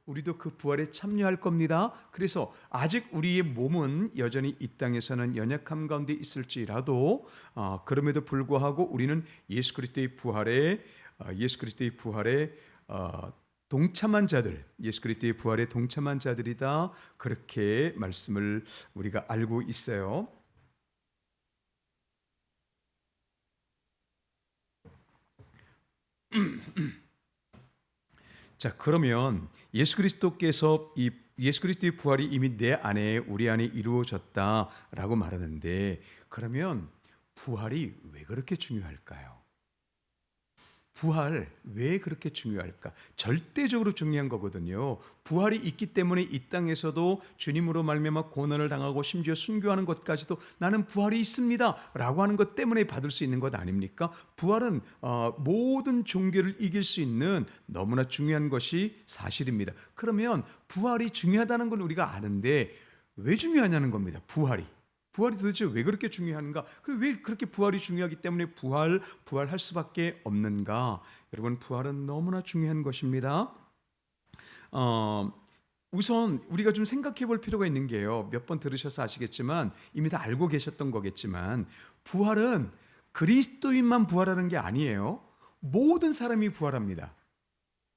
우리도 그 부활에 참여할 겁니다. 그래서 아직 우리의 몸은 여전히 이 땅에서는 연약함 가운데 있을지라도 그럼에도 불구하고 우리는 예수 그리스도의 부활에 동참한 자들, 예수 그리스도의 부활에 동참한 자들이다. 그렇게 말씀을 우리가 알고 있어요. 자, 그러면 예수 그리스도의 부활이 이미 내 안에 우리 안에 이루어졌다라고 말하는데, 그러면 부활이 왜 그렇게 중요할까요? 부활 왜 그렇게 중요할까? 절대적으로 중요한 거거든요. 부활이 있기 때문에 이 땅에서도 주님으로 말미암아 고난을 당하고 심지어 순교하는 것까지도 나는 부활이 있습니다라고 하는 것 때문에 받을 수 있는 것 아닙니까? 부활은 모든 종교를 이길 수 있는 너무나 중요한 것이 사실입니다. 그러면 부활이 중요하다는 건 우리가 아는데 왜 중요하냐는 겁니다. 부활이 도대체 왜 그렇게 중요한가? 그리고 왜 그렇게 부활이 중요하기 때문에 부활할 수밖에 없는가? 여러분, 부활은 너무나 중요한 것입니다. 우선 우리가 좀 생각해 볼 필요가 있는 게요. 몇 번 들으셔서 아시겠지만 이미 다 알고 계셨던 거겠지만 부활은 그리스도인만 부활하는 게 아니에요. 모든 사람이 부활합니다.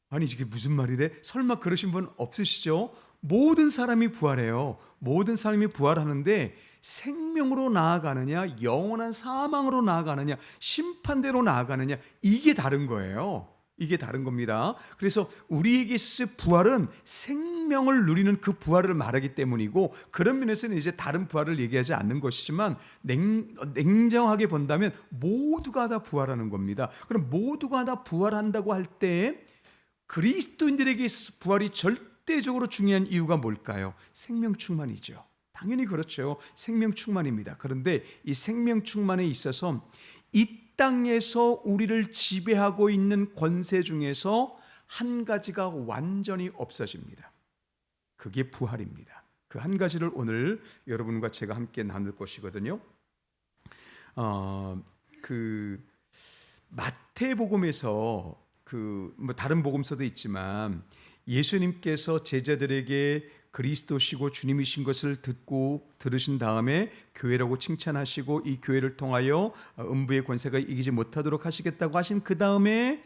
아니 이게 무슨 말이래? 설마 그러신 분 없으시죠? 모든 사람이 부활해요. 모든 사람이 부활하는데 생명으로 나아가느냐, 영원한 사망으로 나아가느냐, 심판대로 나아가느냐, 이게 다른 거예요. 이게 다른 겁니다. 그래서 우리에게 있을 부활은 생명을 누리는 그 부활을 말하기 때문이고, 그런 면에서는 이제 다른 부활을 얘기하지 않는 것이지만 냉정하게 본다면 모두가 다 부활하는 겁니다. 그럼 모두가 다 부활한다고 할 때 그리스도인들에게 있어서 부활이 절대적으로 중요한 이유가 뭘까요? 생명 충만이죠. 당연히 그렇죠. 생명 충만입니다. 그런데 이 생명 충만에 있어서 이 땅에서 우리를 지배하고 있는 권세 중에서 한 가지가 완전히 없어집니다. 그게 부활입니다. 그 한 가지를 오늘 여러분과 제가 함께 나눌 것이거든요. 그 마태복음에서 뭐 다른 복음서도 있지만 예수님께서 제자들에게 그리스도시고 주님이신 것을 들으신 다음에 교회라고 칭찬하시고 이 교회를 통하여 음부의 권세가 이기지 못하도록 하시겠다고 하신 그 다음에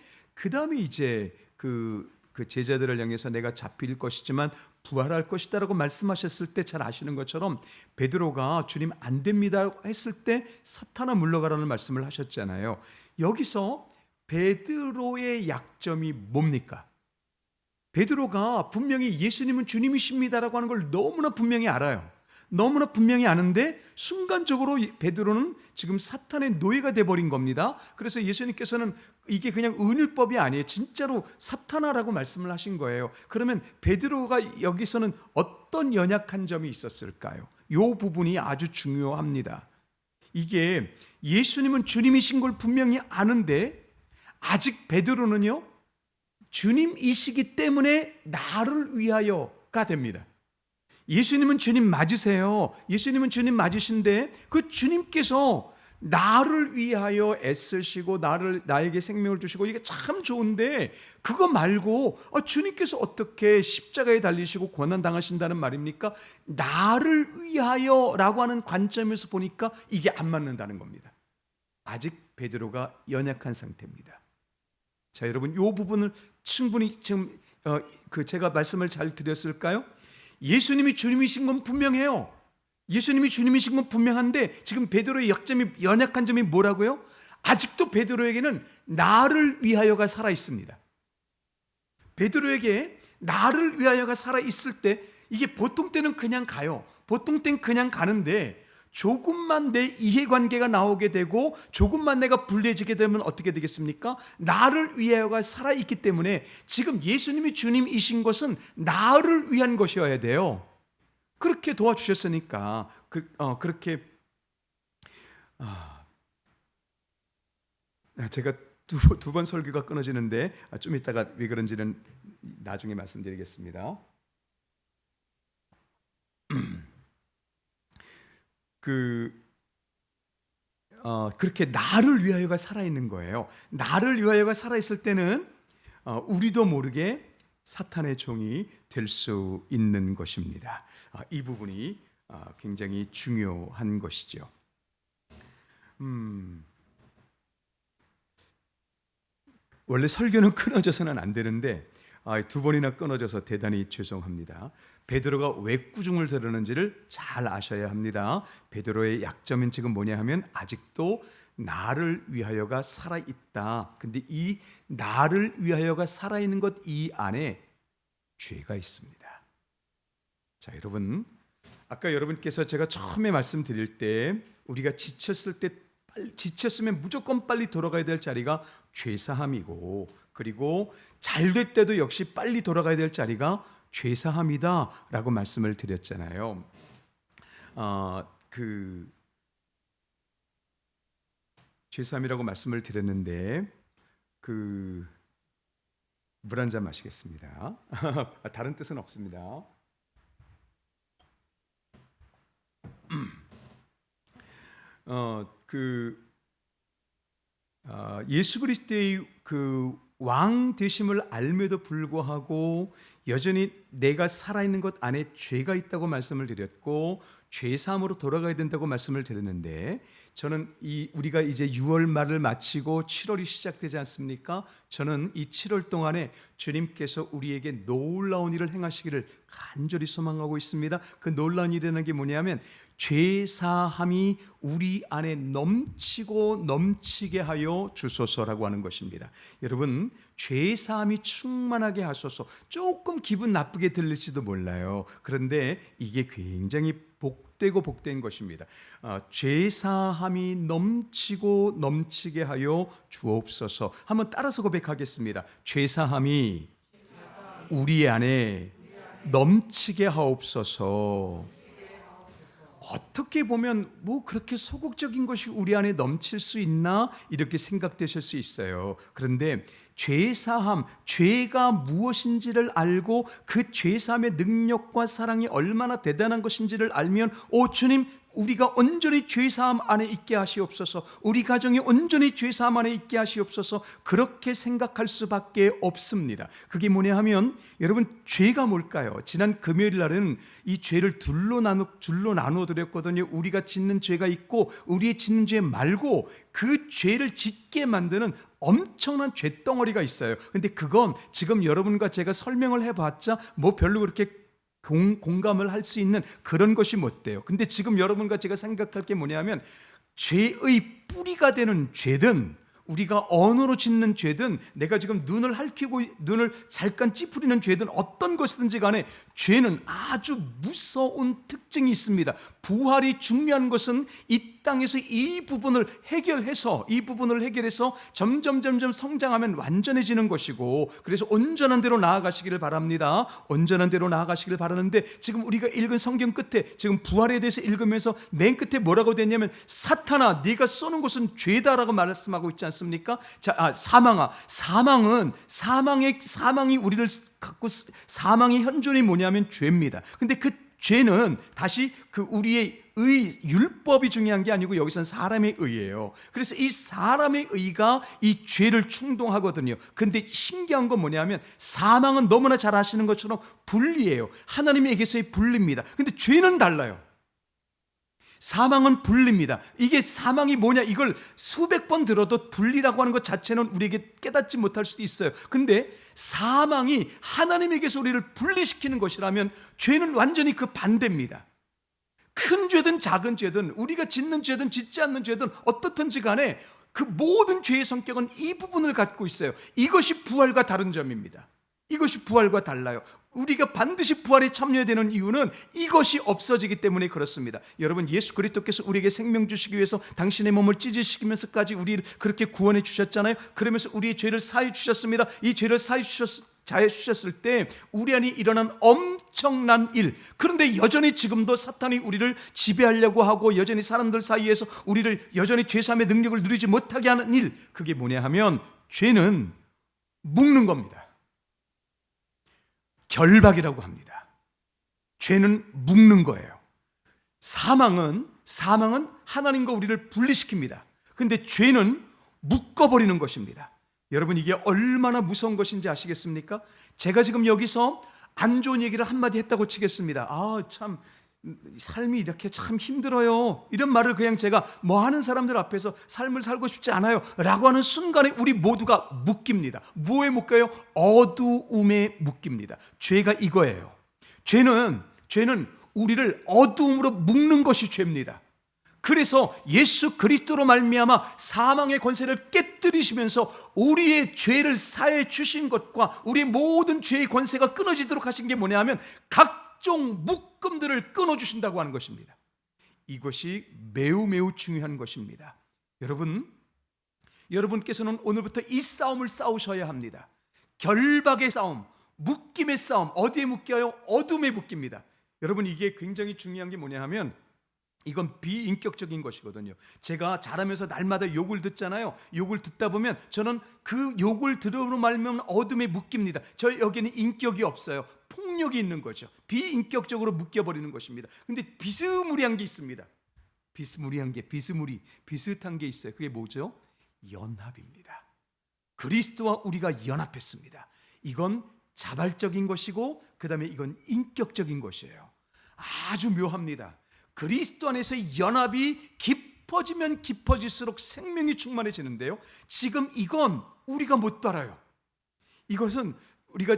이제 그 제자들을 향해서 내가 잡힐 것이지만 부활할 것이다라고 말씀하셨을 때 잘 아시는 것처럼 베드로가 주님 안 됩니다 했을 때 사탄아 물러가라는 말씀을 하셨잖아요. 여기서 베드로의 약점이 뭡니까? 베드로가 분명히 예수님은 주님이십니다라고 하는 걸 너무나 분명히 알아요. 너무나 분명히 아는데 순간적으로 베드로는 지금 사탄의 노예가 돼버린 겁니다. 그래서 예수님께서는 이게 그냥 은율법이 아니에요. 진짜로 사탄아라고 말씀을 하신 거예요. 그러면 베드로가 여기서는 어떤 연약한 점이 있었을까요? 이 부분이 아주 중요합니다. 이게 예수님은 주님이신 걸 분명히 아는데 아직 베드로는요, 주님이시기 때문에 나를 위하여가 됩니다. 예수님은 주님 맞으세요. 예수님은 주님 맞으신데 그 주님께서 나를 위하여 애쓰시고 나에게 생명을 주시고 이게 참 좋은데 그거 말고 주님께서 어떻게 십자가에 달리시고 고난 당하신다는 말입니까? 나를 위하여라고 하는 관점에서 보니까 이게 안 맞는다는 겁니다. 아직 베드로가 연약한 상태입니다. 자, 여러분, 이 부분을 충분히 지금 제가 말씀을 잘 드렸을까요? 예수님이 주님이신 건 분명해요. 예수님이 주님이신 건 분명한데 지금 베드로의 연약한 점이 뭐라고요? 아직도 베드로에게는 나를 위하여가 살아 있습니다. 베드로에게 나를 위하여가 살아 있을 때 이게 보통 때는 그냥 가요. 보통 때는 그냥 가는데 조금만 내 이해관계가 나오게 되고 조금만 내가 불리해지게 되면 어떻게 되겠습니까? 나를 위하여가 살아있기 때문에 지금 예수님이 주님이신 것은 나를 위한 것이어야 돼요. 그렇게 도와주셨으니까 그렇게 제가 두 번 설교가 끊어지는데 좀 이따가 왜 그런지는 나중에 말씀드리겠습니다. 그렇게 나를 위하여가 살아있는 거예요. 나를 위하여가 살아있을 때는 우리도 모르게 사탄의 종이 될 수 있는 것입니다. 이 부분이 굉장히 중요한 것이죠. 원래 설교는 끊어져서는 안 되는데 두 번이나 끊어져서 대단히 죄송합니다. 베드로가 왜 꾸중을 드러는지를 잘 아셔야 합니다. 베드로의 약점은 지금 뭐냐 하면 아직도 나를 위하여가 살아있다. 근데 이 나를 위하여가 살아있는 것 이 안에 죄가 있습니다. 자, 여러분, 아까 여러분께서 제가 처음에 말씀드릴 때 우리가 지쳤으면 무조건 빨리 돌아가야 될 자리가 죄사함이고, 그리고 잘될 때도 역시 빨리 돌아가야 될 자리가 죄사함이다 라고 말씀을 드렸잖아요. 죄사함이라고 말씀을 드렸는데 물 한 잔 마시겠습니다. 다른 뜻은 없습니다. 예수 그리스도의 왕 되심을 알면도 불구하고 여전히 내가 살아있는 것 안에 죄가 있다고 말씀을 드렸고 죄사함으로 돌아가야 된다고 말씀을 드렸는데, 저는 우리가 이제 6월 말을 마치고 7월이 시작되지 않습니까? 저는 이 7월 동안에 주님께서 우리에게 놀라운 일을 행하시기를 간절히 소망하고 있습니다. 그 놀라운 일이라는 게 뭐냐면 죄사함이 우리 안에 넘치고 넘치게 하여 주소서라고 하는 것입니다. 여러분, 죄사함이 충만하게 하소서. 조금 기분 나쁘게 들릴지도 몰라요. 그런데 이게 굉장히 복되고 복된 것입니다. 죄사함이 넘치고 넘치게 하여 주옵소서. 한번 따라서 고백하겠습니다. 죄사함이 우리 안에 넘치게 하옵소서. 어떻게 보면 뭐 그렇게 소극적인 것이 우리 안에 넘칠 수 있나 이렇게 생각되실 수 있어요. 그런데 죄사함, 죄가 무엇인지를 알고 그 죄사함의 능력과 사랑이 얼마나 대단한 것인지를 알면, 오 주님, 우리가 온전히 죄사함 안에 있게 하시옵소서, 우리 가정이 온전히 죄사함 안에 있게 하시옵소서, 그렇게 생각할 수밖에 없습니다. 그게 뭐냐 하면, 여러분, 죄가 뭘까요? 지난 금요일 날은 이 죄를 줄로 나누어 드렸거든요. 우리가 짓는 죄가 있고 우리의 짓는 죄 말고 그 죄를 짓게 만드는 엄청난 죄덩어리가 있어요. 근데 그건 지금 여러분과 제가 설명을 해봤자 뭐 별로 그렇게 공감을 할 수 있는 그런 것이 못 돼요. 근데 지금 여러분과 제가 생각할 게 뭐냐면, 죄의 뿌리가 되는 죄든 우리가 언어로 짓는 죄든 내가 지금 눈을 핥히고 눈을 잠깐 찌푸리는 죄든 어떤 것이든지 간에 죄는 아주 무서운 특징이 있습니다. 부활이 중요한 것은 이 땅에서 이 부분을 해결해서 점점 성장하면 완전해지는 것이고, 그래서 온전한 대로 나아가시기를 바랍니다. 온전한 대로 나아가시기를 바라는데, 지금 우리가 읽은 성경 끝에 지금 부활에 대해서 읽으면서 맨 끝에 뭐라고 됐냐면, 사탄아 네가 쏘는 것은 죄다라고 말씀하고 있지 않습니까? 자, 사망아, 사망이 우리를 갖고, 사망의 현존이 뭐냐면 죄입니다. 근데 그 죄는 다시 우리의 율법이 중요한 게 아니고 여기서는 사람의 의예요. 그래서 이 사람의 의가 이 죄를 충동하거든요. 근데 신기한 건 뭐냐면, 사망은 너무나 잘 아시는 것처럼 분리예요. 하나님에게서의 분리입니다. 근데 죄는 달라요. 사망은 분리입니다. 이게 사망이 뭐냐, 이걸 수백 번 들어도 분리라고 하는 것 자체는 우리에게 깨닫지 못할 수도 있어요. 근데 사망이 하나님에게서 우리를 분리시키는 것이라면 죄는 완전히 그 반대입니다. 큰 죄든 작은 죄든 우리가 짓는 죄든 짓지 않는 죄든 어떻든지 간에 그 모든 죄의 성격은 이 부분을 갖고 있어요. 이것이 부활과 다른 점입니다. 이것이 부활과 달라요. 우리가 반드시 부활에 참여해야 되는 이유는 이것이 없어지기 때문에 그렇습니다. 여러분, 예수 그리스도께서 우리에게 생명 주시기 위해서 당신의 몸을 찢으시면서까지 우리를 그렇게 구원해 주셨잖아요. 그러면서 우리의 죄를 사해 주셨습니다. 이 죄를 사해 주셨을 때 우리 안에 일어난 엄청난 일, 그런데 여전히 지금도 사탄이 우리를 지배하려고 하고 여전히 사람들 사이에서 우리를 여전히 죄사함의 능력을 누리지 못하게 하는 일, 그게 뭐냐 하면 죄는 묶는 겁니다. 결박이라고 합니다. 죄는 묶는 거예요. 사망은 하나님과 우리를 분리시킵니다. 근데 죄는 묶어버리는 것입니다. 여러분, 이게 얼마나 무서운 것인지 아시겠습니까? 제가 지금 여기서 안 좋은 얘기를 한마디 했다고 치겠습니다. 참 삶이 이렇게 참 힘들어요, 이런 말을 그냥 제가 뭐 하는 사람들 앞에서 삶을 살고 싶지 않아요 라고 하는 순간에 우리 모두가 묶입니다. 뭐에 묶여요? 어두움에 묶입니다. 죄가 이거예요. 죄는 우리를 어두움으로 묶는 것이 죄입니다. 그래서 예수 그리스도로 말미암아 사망의 권세를 깨뜨리시면서 우리의 죄를 사해 주신 것과 우리의 모든 죄의 권세가 끊어지도록 하신 게 뭐냐 하면 각종 묶음들을 끊어주신다고 하는 것입니다. 이것이 매우 중요한 것입니다. 여러분께서는 오늘부터 이 싸움을 싸우셔야 합니다. 결박의 싸움, 묶임의 싸움. 어디에 묶여요? 어둠에 묶입니다. 여러분, 이게 굉장히 중요한 게 뭐냐 하면 이건 비인격적인 것이거든요. 제가 자라면서 날마다 욕을 듣잖아요. 욕을 듣다 보면 저는 그 욕을 들으므로 말면 어둠에 묶입니다. 저 여기는 인격이 없어요. 폭력이 있는 거죠. 비인격적으로 묶여버리는 것입니다. 근데 비스무리한 게 있습니다. 비슷한 게 있어요. 그게 뭐죠? 연합입니다. 그리스도와 우리가 연합했습니다. 이건 자발적인 것이고, 그 다음에 이건 인격적인 것이에요. 아주 묘합니다. 그리스도 안에서 연합이 깊어지면 깊어질수록 생명이 충만해지는데요, 지금 이건 우리가 못 따라요. 이것은 우리가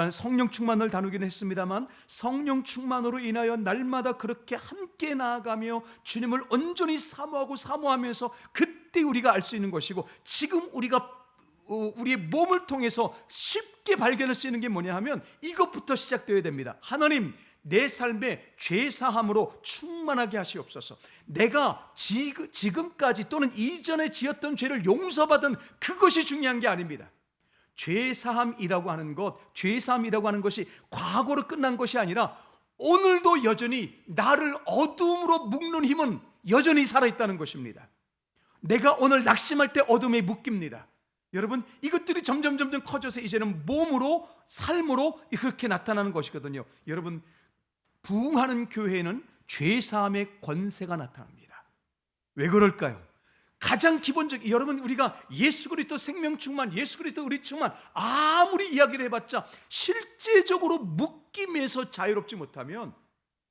성령 충만을 다루기는 했습니다만, 성령 충만으로 인하여 날마다 그렇게 함께 나아가며 주님을 온전히 사모하면서 그때 우리가 알 수 있는 것이고, 지금 우리의 몸을 통해서 쉽게 발견할 수 있는 게 뭐냐 하면 이것부터 시작되어야 됩니다. 하나님, 내 삶에 죄사함으로 충만하게 하시옵소서. 내가 지금까지 또는 이전에 지었던 죄를 용서받은 그것이 중요한 게 아닙니다. 죄사함이라고 하는 것이 과거로 끝난 것이 아니라 오늘도 여전히 나를 어둠으로 묶는 힘은 여전히 살아있다는 것입니다. 내가 오늘 낙심할 때 어둠에 묶입니다. 여러분, 이것들이 점점 커져서 이제는 몸으로, 삶으로 그렇게 나타나는 것이거든요. 여러분, 부흥하는 교회에는 죄사함의 권세가 나타납니다. 왜 그럴까요? 가장 기본적인, 여러분, 우리가 예수 그리스도 생명 충만, 예수 그리스도 우리 충만 아무리 이야기를 해봤자 실제적으로 묶임에서 자유롭지 못하면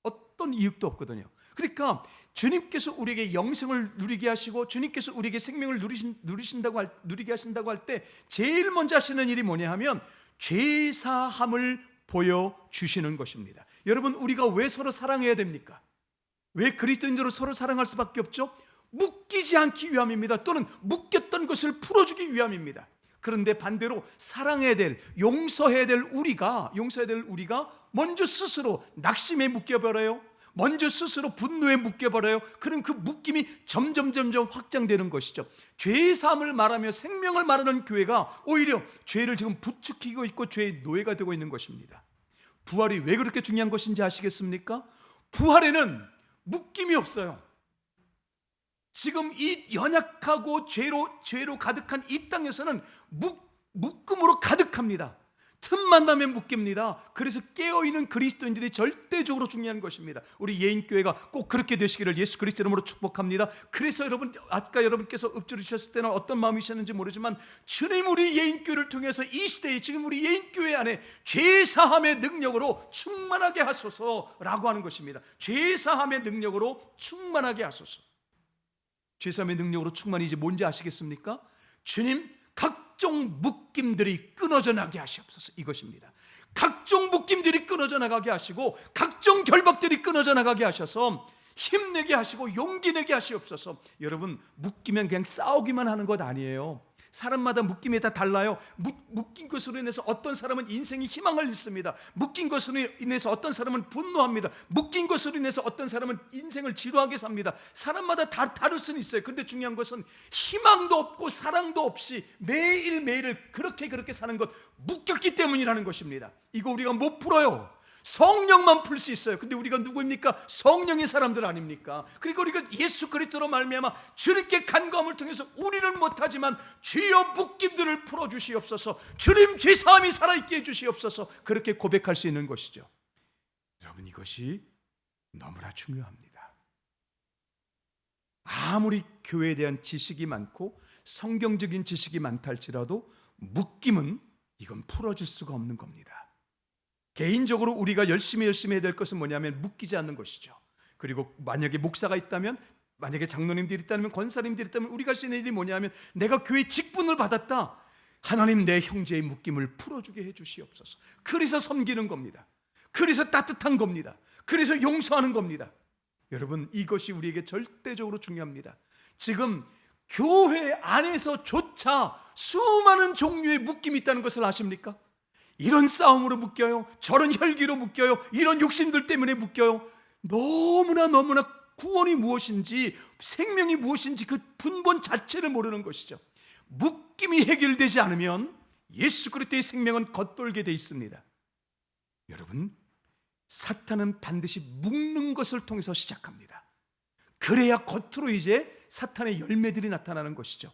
어떤 이익도 없거든요. 그러니까 주님께서 우리에게 영생을 누리게 하시고 주님께서 우리에게 생명을 누리게 하신다고 할 때 제일 먼저 하시는 일이 뭐냐 하면 죄사함을 보여주시는 것입니다. 여러분, 우리가 왜 서로 사랑해야 됩니까? 왜 그리스도인들로 서로 사랑할 수밖에 없죠? 묶이지 않기 위함입니다. 또는 묶였던 것을 풀어주기 위함입니다. 그런데 반대로 사랑해야 될, 용서해야 될 우리가 먼저 스스로 낙심에 묶여버려요. 먼저 스스로 분노에 묶여버려요. 그럼 그 묶임이 점점 확장되는 것이죠. 죄사함을 말하며 생명을 말하는 교회가 오히려 죄를 지금 부추기고 있고 죄의 노예가 되고 있는 것입니다. 부활이 왜 그렇게 중요한 것인지 아시겠습니까? 부활에는 묶임이 없어요. 지금 이 연약하고 죄로 가득한 이 땅에서는 묶음으로 가득합니다. 틈만 나면 묶입니다. 그래서 깨어있는 그리스도인들이 절대적으로 중요한 것입니다. 우리 예인교회가 꼭 그렇게 되시기를 예수 그리스도 이름으로 축복합니다. 그래서 아까 여러분께서 읊조리셨을 때는 어떤 마음이셨는지 모르지만, 주님, 우리 예인교회를 통해서 이 시대에 지금 우리 예인교회 안에 죄사함의 능력으로 충만하게 하소서라고 하는 것입니다. 죄사함의 능력으로 충만하게 하소서. 죄사함의 능력으로 충만이 이제 뭔지 아시겠습니까? 주님, 각종 묶임들이 끊어져 나게 하시옵소서. 이것입니다. 각종 묶임들이 끊어져 나가게 하시고 각종 결박들이 끊어져 나가게 하셔서 힘내게 하시고 용기 내게 하시옵소서. 여러분, 묶이면 그냥 싸우기만 하는 것 아니에요. 사람마다 묶임이 다 달라요. 묶인 것으로 인해서 어떤 사람은 인생에 희망을 잃습니다. 묶인 것으로 인해서 어떤 사람은 분노합니다. 묶인 것으로 인해서 어떤 사람은 인생을 지루하게 삽니다. 사람마다 다 다를 수는 있어요. 근데 중요한 것은 희망도 없고 사랑도 없이 매일매일을 그렇게 사는 것, 묶였기 때문이라는 것입니다. 이거 우리가 못 풀어요. 성령만 풀 수 있어요. 근데 우리가 누구입니까? 성령의 사람들 아닙니까? 그리고 우리가 예수 그리스도로 말미암아 주님께 간구함을 통해서 우리는 못하지만 주여 묶임들을 풀어주시옵소서, 주님 죄사함이 살아있게 해주시옵소서, 그렇게 고백할 수 있는 것이죠. 여러분, 이것이 너무나 중요합니다. 아무리 교회에 대한 지식이 많고 성경적인 지식이 많다 할지라도 묶임은 이건 풀어질 수가 없는 겁니다. 개인적으로 우리가 열심히 해야 될 것은 뭐냐면 묶이지 않는 것이죠. 그리고 만약에 목사가 있다면, 만약에 장로님들이 있다면, 권사님들이 있다면 우리가 할 수 있는 일이 뭐냐면, 내가 교회 직분을 받았다, 하나님 내 형제의 묶임을 풀어주게 해주시옵소서. 그래서 섬기는 겁니다. 그래서 따뜻한 겁니다. 그래서 용서하는 겁니다. 여러분, 이것이 우리에게 절대적으로 중요합니다. 지금 교회 안에서조차 수많은 종류의 묶임이 있다는 것을 아십니까? 이런 싸움으로 묶여요. 저런 혈기로 묶여요. 이런 욕심들 때문에 묶여요. 너무나 구원이 무엇인지, 생명이 무엇인지 그 근본 자체를 모르는 것이죠. 묶임이 해결되지 않으면 예수 그리스도의 생명은 겉돌게 돼 있습니다. 여러분, 사탄은 반드시 묶는 것을 통해서 시작합니다. 그래야 겉으로 이제 사탄의 열매들이 나타나는 것이죠.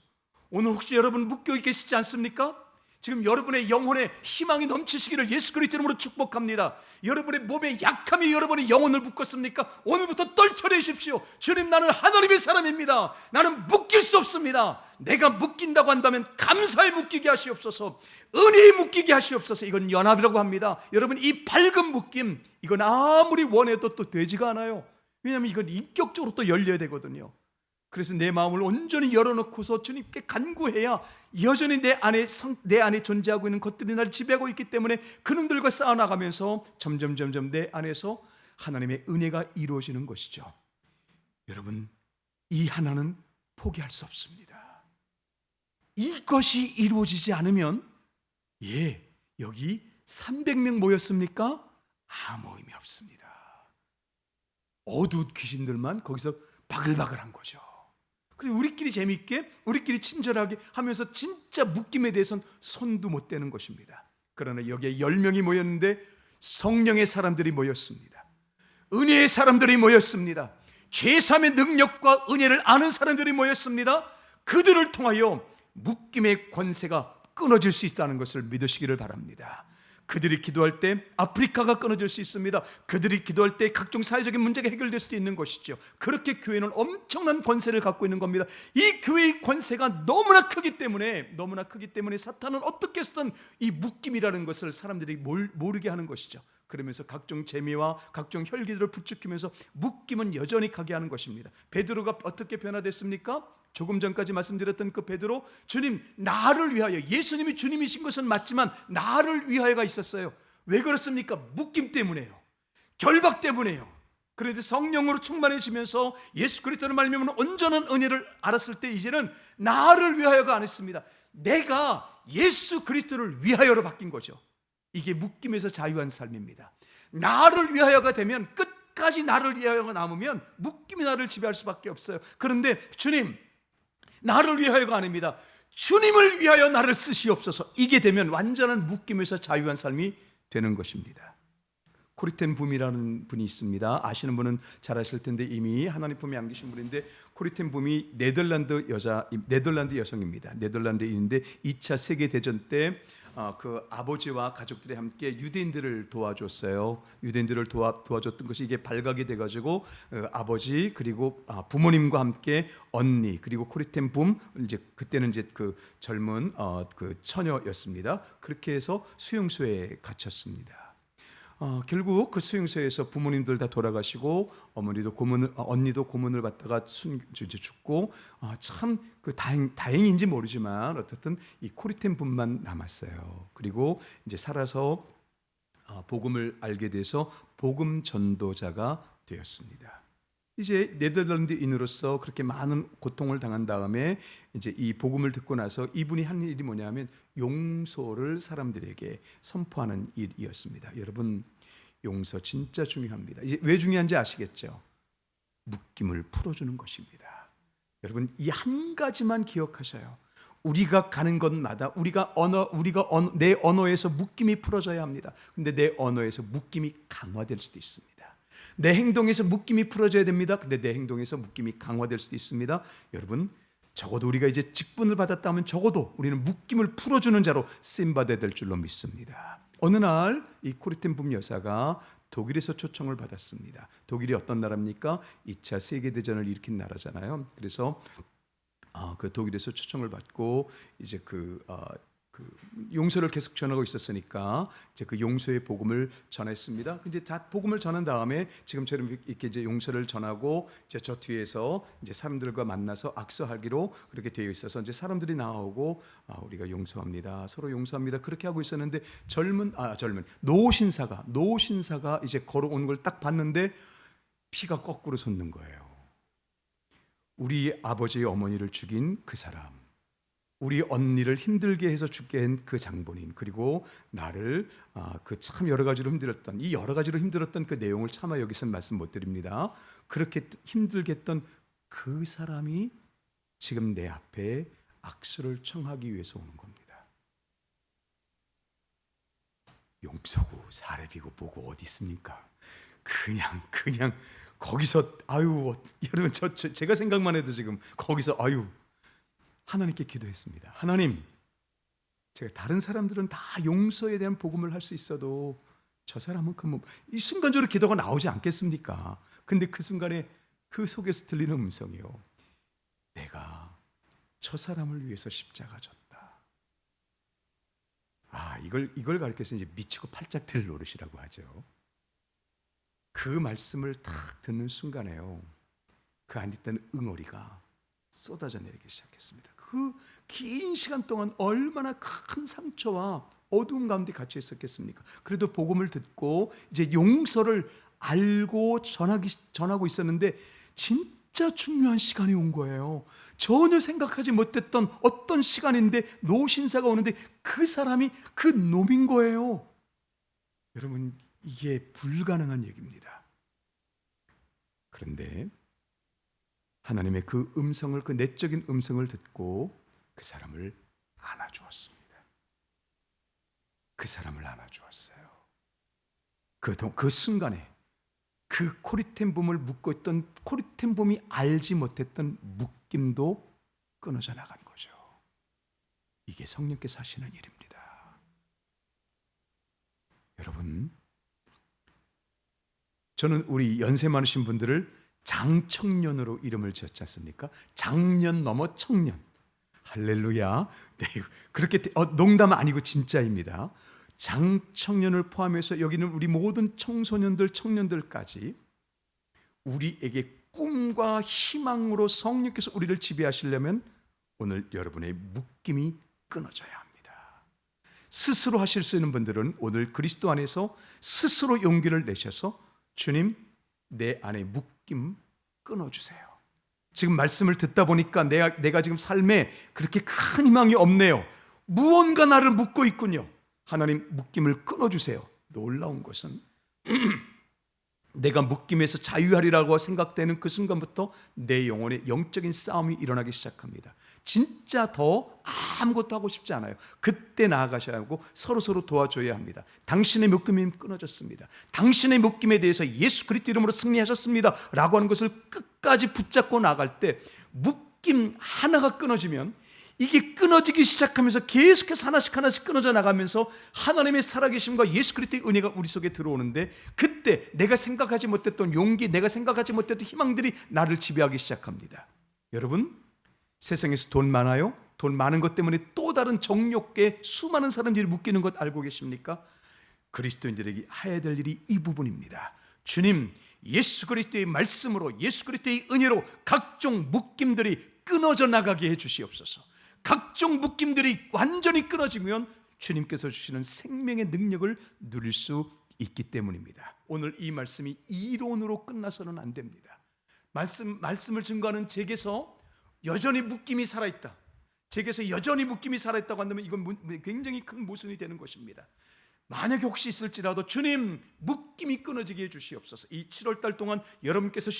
오늘 혹시 여러분 묶여 계시지 않습니까? 지금 여러분의 영혼에 희망이 넘치시기를 예수 그리스도 이름으로 축복합니다. 여러분의 몸에 약함이 여러분의 영혼을 묶었습니까? 오늘부터 떨쳐내십시오. 주님, 나는 하나님의 사람입니다. 나는 묶일 수 없습니다. 내가 묶인다고 한다면 감사에 묶이게 하시옵소서. 은혜에 묶이게 하시옵소서. 이건 연합이라고 합니다. 여러분, 이 밝은 묶임, 이건 아무리 원해도 또 되지가 않아요. 왜냐하면 이건 인격적으로 또 열려야 되거든요. 그래서 내 마음을 온전히 열어놓고서 주님께 간구해야 여전히 내 안에 존재하고 있는 것들이 나를 지배하고 있기 때문에 그놈들과 싸워나가면서 점점 내 안에서 하나님의 은혜가 이루어지는 것이죠. 여러분, 이 하나는 포기할 수 없습니다. 이것이 이루어지지 않으면, 여기 300명 모였습니까? 아무 의미 없습니다. 어두운 귀신들만 거기서 바글바글한 거죠. 그리고 우리끼리 재미있게, 우리끼리 친절하게 하면서 진짜 묶임에 대해서는 손도 못 대는 것입니다. 그러나 여기에 10명이 모였는데 성령의 사람들이 모였습니다. 은혜의 사람들이 모였습니다. 죄사함의 능력과 은혜를 아는 사람들이 모였습니다. 그들을 통하여 묶임의 권세가 끊어질 수 있다는 것을 믿으시기를 바랍니다. 그들이 기도할 때 아프리카가 끊어질 수 있습니다. 그들이 기도할 때 각종 사회적인 문제가 해결될 수도 있는 것이죠. 그렇게 교회는 엄청난 권세를 갖고 있는 겁니다. 이 교회의 권세가 너무나 크기 때문에 사탄은 어떻게 해서든 이 묶임이라는 것을 사람들이 모르게 하는 것이죠. 그러면서 각종 재미와 각종 혈기들을 부추기면서 묶임은 여전히 가게 하는 것입니다. 베드로가 어떻게 변화됐습니까? 조금 전까지 말씀드렸던 그 베드로, 주님, 나를 위하여, 예수님이 주님이신 것은 맞지만 나를 위하여가 있었어요. 왜 그렇습니까? 묶임 때문에요. 결박 때문에요. 그런데 성령으로 충만해지면서 예수 그리스도를 말미암아 온전한 은혜를 알았을 때 이제는 나를 위하여가 안 했습니다. 내가 예수 그리스도를 위하여로 바뀐 거죠. 이게 묶임에서 자유한 삶입니다. 나를 위하여가 되면, 끝까지 나를 위하여가 남으면 묶임이 나를 지배할 수밖에 없어요. 그런데 주님, 나를 위하여가 아닙니다. 주님을 위하여 나를 쓰시옵소서. 이게 되면 완전한 묶임에서 자유한 삶이 되는 것입니다. 코리텐 붐이라는 분이 있습니다. 아시는 분은 잘 아실 텐데 이미 하나님 품에 안기신 분인데, 코리텐 붐이 네덜란드 여성입니다. 네덜란드인인데 2차 세계대전 때 그 아버지와 가족들이 함께 유대인들을 도와줬어요. 유대인들을 도와줬던 것이 이게 발각이 돼가지고 아버지 그리고 부모님과 함께 언니 그리고 코리텐 붐, 이제 그때는 이제 그 젊은 그 처녀였습니다. 그렇게 해서 수용소에 갇혔습니다. 결국 그 수용소에서 부모님들 다 돌아가시고 언니도 고문을 받다가 죽고, 참 그 다행인지 모르지만 어쨌든 이 코리텐 분만 남았어요. 그리고 이제 살아서 복음을 알게 돼서 복음 전도자가 되었습니다. 이제 네덜란드인으로서 그렇게 많은 고통을 당한 다음에 이제 이 복음을 듣고 나서 이분이 한 일이 뭐냐면 용서를 사람들에게 선포하는 일이었습니다. 여러분, 용서 진짜 중요합니다. 이제 왜 중요한지 아시겠죠? 묶임을 풀어주는 것입니다. 여러분, 이 한 가지만 기억하셔요. 우리가 가는 곳마다 내 언어에서 묶임이 풀어져야 합니다. 근데 내 언어에서 묶임이 강화될 수도 있습니다. 내 행동에서 묶임이 풀어져야 됩니다. 근데 내 행동에서 묶임이 강화될 수도 있습니다. 여러분, 적어도 우리가 이제 직분을 받았다면 적어도 우리는 묶임을 풀어주는 자로 쓰임받아야 될 줄로 믿습니다. 어느 날 이 코리텐 붐 여사가 독일에서 초청을 받았습니다. 독일이 어떤 나라입니까? 2차 세계대전을 일으킨 나라잖아요. 그래서 그 독일에서 초청을 받고 이제 그 용서를 계속 전하고 있었으니까 이제 그 용서의 복음을 전했습니다. 근데 다 복음을 전한 다음에 지금처럼 이렇게 이제 용서를 전하고 이제 저 뒤에서 이제 사람들과 만나서 악수하기로 그렇게 되어 있어서 이제 사람들이 나오고 우리가 용서합니다. 서로 용서합니다. 그렇게 하고 있었는데 젊은 노신사가 이제 걸어오는 걸 딱 봤는데 피가 거꾸로 솟는 거예요. 우리 아버지의 어머니를 죽인 그 사람, 우리 언니를 힘들게 해서 죽게 한 그 장본인, 그리고 나를 그 참 여러 가지로 힘들었던 그 내용을 차마 여기서는 말씀 못 드립니다. 그렇게 힘들게 했던 그 사람이 지금 내 앞에 악수를 청하기 위해서 오는 겁니다. 용서고 사례비고 뭐고 어디 있습니까? 그냥 거기서 여러분 제가 생각만 해도 지금 거기서 하나님께 기도했습니다. 하나님, 제가 다른 사람들은 다 용서에 대한 복음을 할 수 있어도 저 사람은 이 순간적으로 기도가 나오지 않겠습니까? 근데 그 순간에 그 속에서 들리는 음성이요, 내가 저 사람을 위해서 십자가 졌다. 이걸 가르쳐서 이제 미치고 팔짝 들 노릇이라고 하죠. 그 말씀을 딱 듣는 순간에요, 그 안에 있던 응어리가 쏟아져 내리기 시작했습니다. 그 긴 시간 동안 얼마나 큰 상처와 어두움 가운데 갇혀 있었겠습니까? 그래도 복음을 듣고 이제 용서를 알고 전하고 있었는데 진짜 중요한 시간이 온 거예요. 전혀 생각하지 못했던 어떤 시간인데 노신사가 오는데 그 사람이 그 놈인 거예요. 여러분, 이게 불가능한 얘기입니다. 그런데 하나님의 그 음성을, 그 내적인 음성을 듣고 그 사람을 안아주었습니다. 그 사람을 안아주었어요. 그 순간에 그 코리템범을 묶고 있던 코리템범이 알지 못했던 묶임도 끊어져 나간 거죠. 이게 성령께서 하시는 일입니다. 여러분, 저는 우리 연세 많으신 분들을 장청년으로 이름을 지었지 않습니까? 장년 넘어 청년. 할렐루야. 네, 그렇게 농담 아니고 진짜입니다. 장청년을 포함해서 여기는 우리 모든 청소년들, 청년들까지 우리에게 꿈과 희망으로 성령께서 우리를 지배하시려면 오늘 여러분의 묶임이 끊어져야 합니다. 스스로 하실 수 있는 분들은 오늘 그리스도 안에서 스스로 용기를 내셔서 주님, 내 안에 묶임 끊어주세요. 지금 말씀을 듣다 보니까 내가 지금 삶에 그렇게 큰 희망이 없네요. 무언가 나를 묶고 있군요. 하나님, 묶임을 끊어주세요. 놀라운 것은 내가 묶임에서 자유하리라고 생각되는 그 순간부터 내 영혼의 영적인 싸움이 일어나기 시작합니다. 진짜 더 아무것도 하고 싶지 않아요. 그때 나아가셔야 하고 서로 도와줘야 합니다. 당신의 묶임이 끊어졌습니다. 당신의 묶임에 대해서 예수 그리스도 이름으로 승리하셨습니다 라고 하는 것을 끝까지 붙잡고 나갈 때 묶임 하나가 끊어지면 이게 끊어지기 시작하면서 계속해서 하나씩 끊어져 나가면서 하나님의 살아계심과 예수 그리스도의 은혜가 우리 속에 들어오는데, 그때 내가 생각하지 못했던 용기, 내가 생각하지 못했던 희망들이 나를 지배하기 시작합니다. 여러분, 세상에서 돈 많아요? 돈 많은 것 때문에 또 다른 정욕에 수많은 사람들이 묶이는 것 알고 계십니까? 그리스도인들에게 해야 될 일이 이 부분입니다. 주님, 예수 그리스도의 말씀으로, 예수 그리스도의 은혜로 각종 묶임들이 끊어져 나가게 해 주시옵소서. 각종 묶임들이 완전히 끊어지면 주님께서 주시는 생명의 능력을 누릴 수 있기 때문입니다. 오늘 이 말씀이 이론으로 끝나서는 안 됩니다. 말씀을 증거하는 제게서 여전히 묶임이 살아있다, 제게서 여전히 묶임이 살아있다고 한다면 이건 굉장히 큰 모순이 되는 것입니다. 만약에 혹시 있을지라도 주님, 묶임이 끊어지게 해주시옵소서. 이 7월달 동안 여러분께서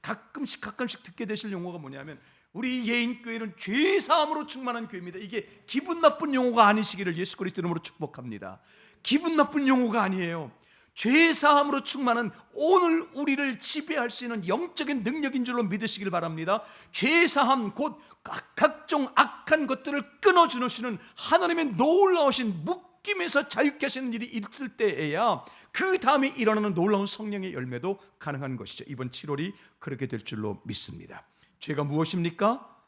가끔씩 듣게 되실 용어가 뭐냐면, 우리 예인교회는 죄사함으로 충만한 교회입니다. 이게 기분 나쁜 용어가 아니시기를 예수 그리스도 이름으로 축복합니다. 기분 나쁜 용어가 아니에요. 죄사함으로 충만한, 오늘 우리를 지배할 수 있는 영적인 능력인 줄로 믿으시길 바랍니다. 죄사함, 곧 각종 악한 것들을 끊어주시는 하나님의 놀라우신 묶임에서 자유케 하시는 일이 있을 때에야 그 다음에 일어나는 놀라운 성령의 열매도 가능한 것이죠. 이번 7월이 그렇게 될 줄로 믿습니다. 죄가 무엇입니까?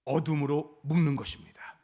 어둠으로 묶는 것입니다.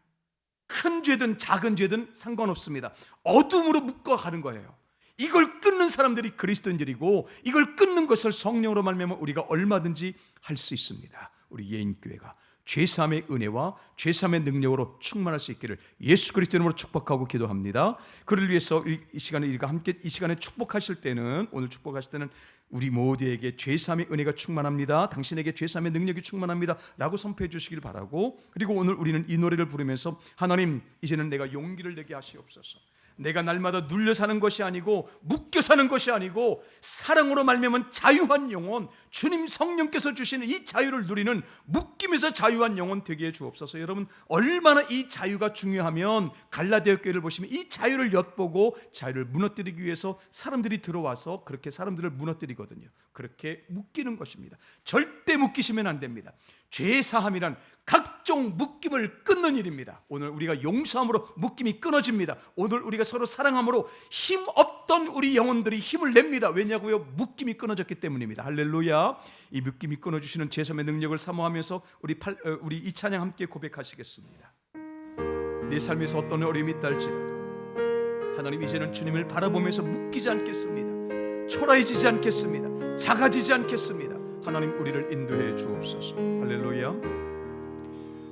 큰 죄든 작은 죄든 상관없습니다. 어둠으로 묶어가는 거예요. 이걸 끊는 사람들이 그리스도인들이고, 이걸 끊는 것을 성령으로 말미암아 우리가 얼마든지 할 수 있습니다. 우리 예인교회가 죄사함의 은혜와 죄사함의 능력으로 충만할 수 있기를 예수 그리스도 이름으로 축복하고 기도합니다. 그를 위해서 이 시간에 우리가 함께 이 시간에 축복하실 때는, 오늘 축복하실 때는 우리 모두에게 죄사함의 은혜가 충만합니다, 당신에게 죄사함의 능력이 충만합니다 라고 선포해 주시길 바라고, 그리고 오늘 우리는 이 노래를 부르면서 하나님, 이제는 내가 용기를 내게 하시옵소서. 내가 날마다 눌려 사는 것이 아니고 묶여 사는 것이 아니고 사랑으로 말미암은 자유한 영혼, 주님 성령께서 주시는 이 자유를 누리는 묶임에서 자유한 영혼 되게 해 주옵소서. 여러분, 얼마나 이 자유가 중요하면 갈라디아 교회를 보시면 이 자유를 엿보고 자유를 무너뜨리기 위해서 사람들이 들어와서 그렇게 사람들을 무너뜨리거든요. 그렇게 묶이는 것입니다. 절대 묶이시면 안 됩니다. 죄사함이란 각종 묶임을 끊는 일입니다. 오늘 우리가 용서함으로 묶임이 끊어집니다. 오늘 우리가 서로 사랑함으로 힘없던 우리 영혼들이 힘을 냅니다. 왜냐고요? 묶임이 끊어졌기 때문입니다. 할렐루야. 이 묶임이 끊어주시는 죄사함의 능력을 사모하면서 우리 이 찬양 함께 고백하시겠습니다. 내 삶에서 어떤 어려움이 있다 할지라도 하나님, 이제는 주님을 바라보면서 묶이지 않겠습니다. 초라해지지 않겠습니다. 작아지지 않겠습니다. 하나님, 우리를 인도해 주옵소서. 할렐루야.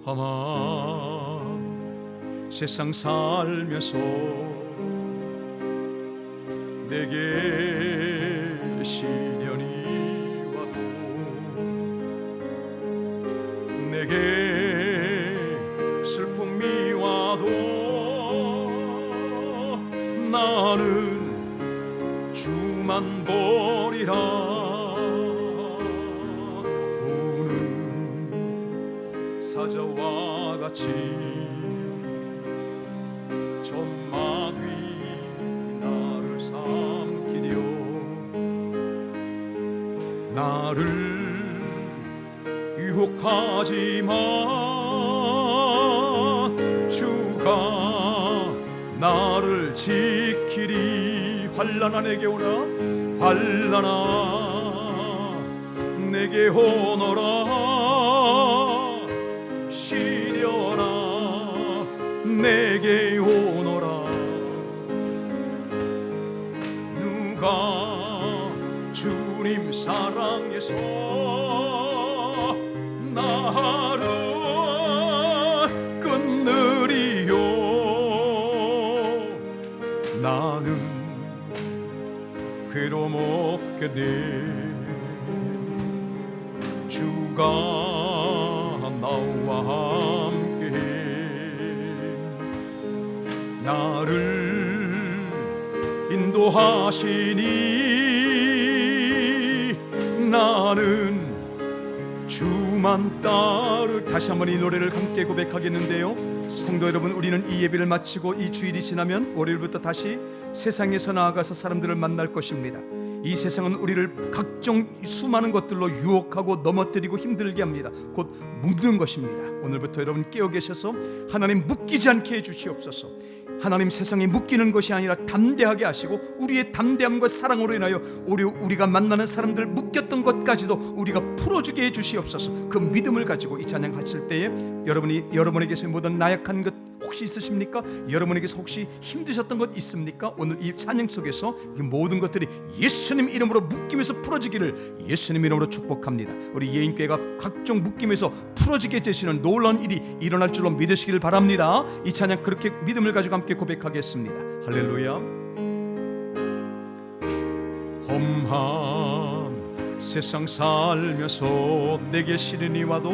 아마 세상 살면서 내게 시련이 와도, 내게 슬픔이 와도 나는 주만 보리라. 사자와 같이 전막 위 나를 삼키려, 나를 유혹하지만 주가 나를 지키리. 환난아 내게 오라, 환난아 내게 오너라. 시련아 내게 오너라. 누가 주님 사랑해서 나를 끊으리요. 나는 괴로움 없겠네. 주가 나와 함께 나를 인도하시니 나는 주만 따를. 다시 한번 이 노래를 함께 고백하겠는데요. 성도 여러분, 우리는 이 예배를 마치고 이 주일이 지나면 월요일부터 다시 세상에서 나아가서 사람들을 만날 것입니다. 이 세상은 우리를 각종 수많은 것들로 유혹하고 넘어뜨리고 힘들게 합니다. 곧 묶는 것입니다. 오늘부터 여러분 깨어 계셔서 하나님 묶이지 않게 해주시옵소서. 하나님, 세상에 묶이는 것이 아니라 담대하게 하시고 우리의 담대함과 사랑으로 인하여 우리가 만나는 사람들 묶였던 것까지도 우리가 풀어주게 해주시옵소서. 그 믿음을 가지고 이 찬양 하실 때에 여러분에게서 모든 나약한 것 혹시 있으십니까? 여러분에게서 혹시 힘드셨던 것 있습니까? 오늘 이 찬양 속에서 이 모든 것들이 예수님 이름으로 묶임에서 풀어지기를 예수님 이름으로 축복합니다. 우리 예인교회가 각종 묶임에서 풀어지게 되시는 놀라운 일이 일어날 줄로 믿으시기를 바랍니다. 이 찬양 그렇게 믿음을 가지고 함께 고백하겠습니다. 할렐루야. 험한 세상 살면서 내게 시련이 와도,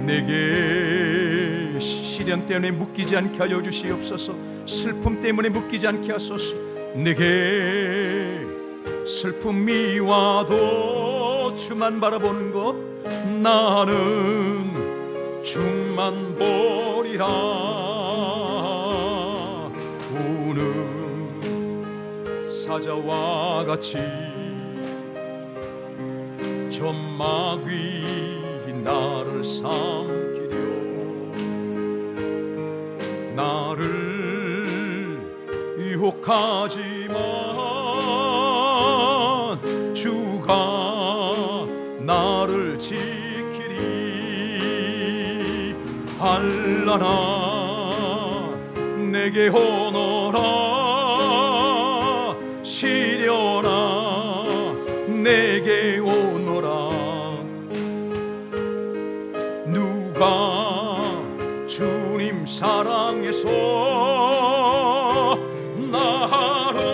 내게 시련 때문에 묶이지 않게 하여 주시옵소서. 슬픔 때문에 묶이지 않게 하소서. 내게 슬픔이 와도 주만 바라보는 것, 나는 주만 보리라. 오는 사자와 같이 전막 위 나를 삼키려, 나를 유혹하지만 주가 나를 지키리. 환난아 내게 오너라. 시려라 내게 오너라. 누가 주님 사랑해서 나를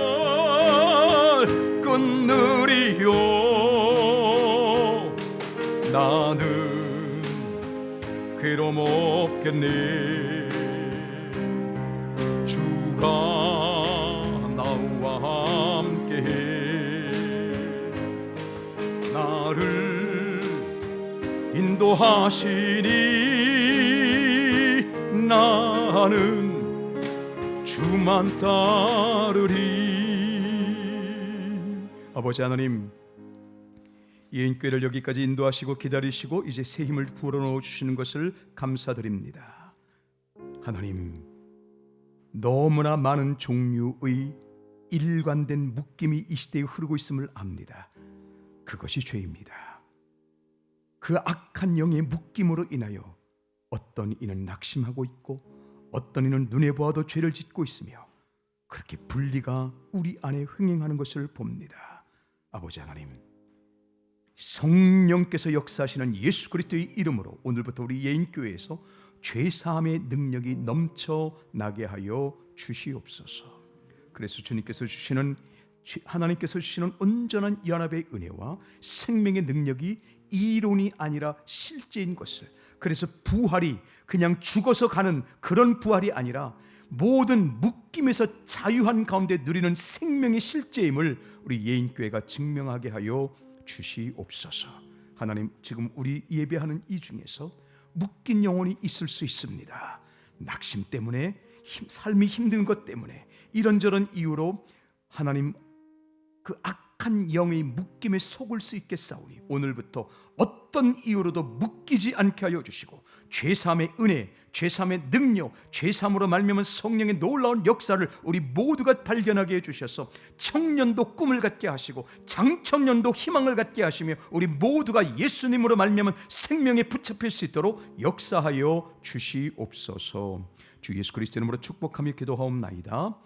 끊느리요. 나는 괴로움 없겠네. 주가 나와 함께해 나를 인도하시니 나는 주만 따르리. 아버지 하나님, 예인교회를 여기까지 인도하시고 기다리시고 이제 새 힘을 불어넣어 주시는 것을 감사드립니다. 하나님, 너무나 많은 종류의 일관된 묶임이 이 시대에 흐르고 있음을 압니다. 그것이 죄입니다. 그 악한 영의 묶임으로 인하여 어떤 이는 낙심하고 있고 어떤 이는 눈에 보아도 죄를 짓고 있으며 그렇게 분리가 우리 안에 횡행하는 것을 봅니다. 아버지 하나님, 성령께서 역사하시는 예수 그리스도의 이름으로 오늘부터 우리 예인교회에서 죄사함의 능력이 넘쳐나게 하여 주시옵소서. 그래서 주님께서 주시는, 하나님께서 주시는 온전한 연합의 은혜와 생명의 능력이 이론이 아니라 실제인 것을, 그래서 부활이 그냥 죽어서 가는 그런 부활이 아니라 모든 묶임에서 자유한 가운데 누리는 생명의 실제임을 우리 예인교회가 증명하게 하여 주시옵소서. 하나님, 지금 우리 예배하는 이 중에서 묶인 영혼이 있을 수 있습니다. 낙심 때문에, 삶이 힘든 것 때문에, 이런저런 이유로 하나님 그 악한 영의 묶임에 속을 수 있겠사오니 오늘부터 어떤 이유로도 묶이지 않게 하여 주시고 죄사함의 은혜, 죄사함의 능력, 죄사함으로 말미암은 성령의 놀라운 역사를 우리 모두가 발견하게 해주셔서 청년도 꿈을 갖게 하시고 장청년도 희망을 갖게 하시며 우리 모두가 예수님으로 말미암은 생명에 붙잡힐 수 있도록 역사하여 주시옵소서. 주 예수 그리스도 이름으로 축복하며 기도하옵나이다.